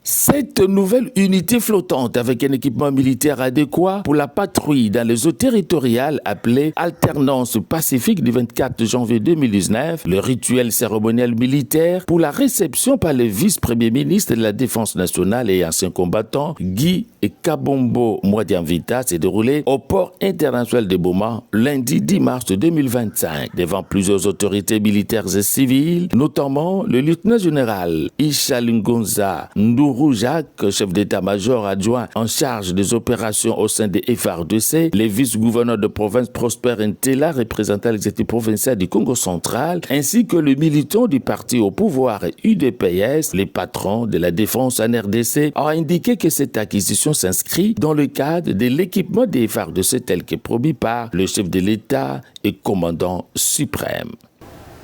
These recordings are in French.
Cette nouvelle unité flottante avec un équipement militaire adéquat pour la patrouille dans les eaux territoriales appelée Alternance Pacifique du 24 janvier 2019, le rituel cérémoniel militaire pour la réception par le vice-premier ministre de la Défense nationale et ancien combattant Guy Kabombo Mwadiamvita s'est déroulé au port international de Boma lundi 10 mars 2025 devant plusieurs autorités militaires et civiles, notamment le lieutenant-général Isha Lungonza Ndourou Jacques, chef d'état-major adjoint en charge des opérations au sein des FARDC, les vice-gouverneurs de province Prosper Ntela, représentant l'exécutif provincial du Congo central, ainsi que le militant du parti au pouvoir UDPS, les patrons de la défense en RDC, ont indiqué que cette acquisition s'inscrit dans le cadre de l'équipement des FARDC tel que promis par le chef de l'État et commandant suprême.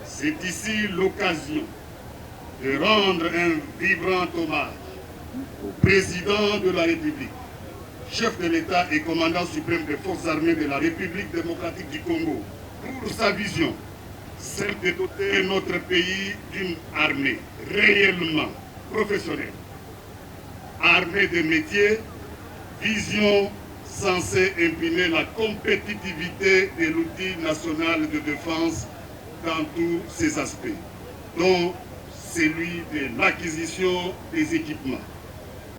C'est ici l'occasion de rendre un vibrant hommage au président de la République, chef de l'État et commandant suprême des forces armées de la République démocratique du Congo, pour sa vision, celle de doter notre pays d'une armée réellement professionnelle, armée de métiers, vision censée imprimer la compétitivité de l'outil national de défense dans tous ses aspects, dont celui de l'acquisition des équipements.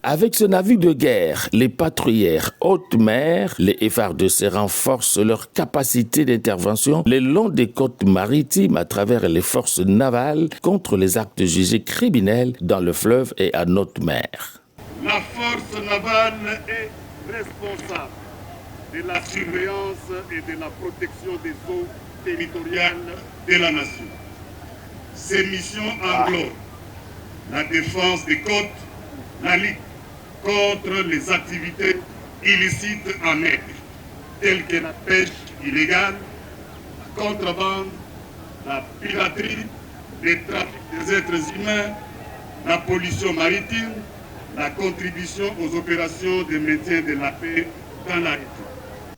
Avec ce navire de guerre, les patrouilleurs haute mer, les FARDC renforcent leur capacité d'intervention le long des côtes maritimes à travers les forces navales contre les actes jugés criminels dans le fleuve et en haute mer. La force navale est responsable de la surveillance et de la protection des eaux territoriales de la nation. Ces missions englobent la défense des côtes, la lutte contre les activités illicites en mer, telles que la pêche illégale, la contrebande, la piraterie, le trafic des êtres humains, la pollution maritime, la contribution aux opérations de maintien de la paix dans la région.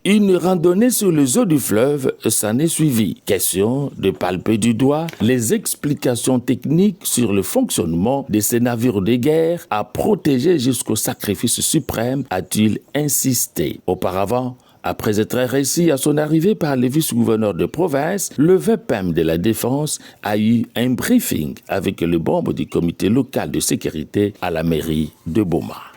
Une randonnée sur les eaux du fleuve s'en est suivie. Question de palper du doigt les explications techniques sur le fonctionnement de ces navires de guerre à protéger jusqu'au sacrifice suprême, a-t-il insisté. Auparavant, après être réussi à son arrivée par le vice-gouverneur de province, le VPM de la Défense a eu un briefing avec le membre du comité local de sécurité à la mairie de Boma.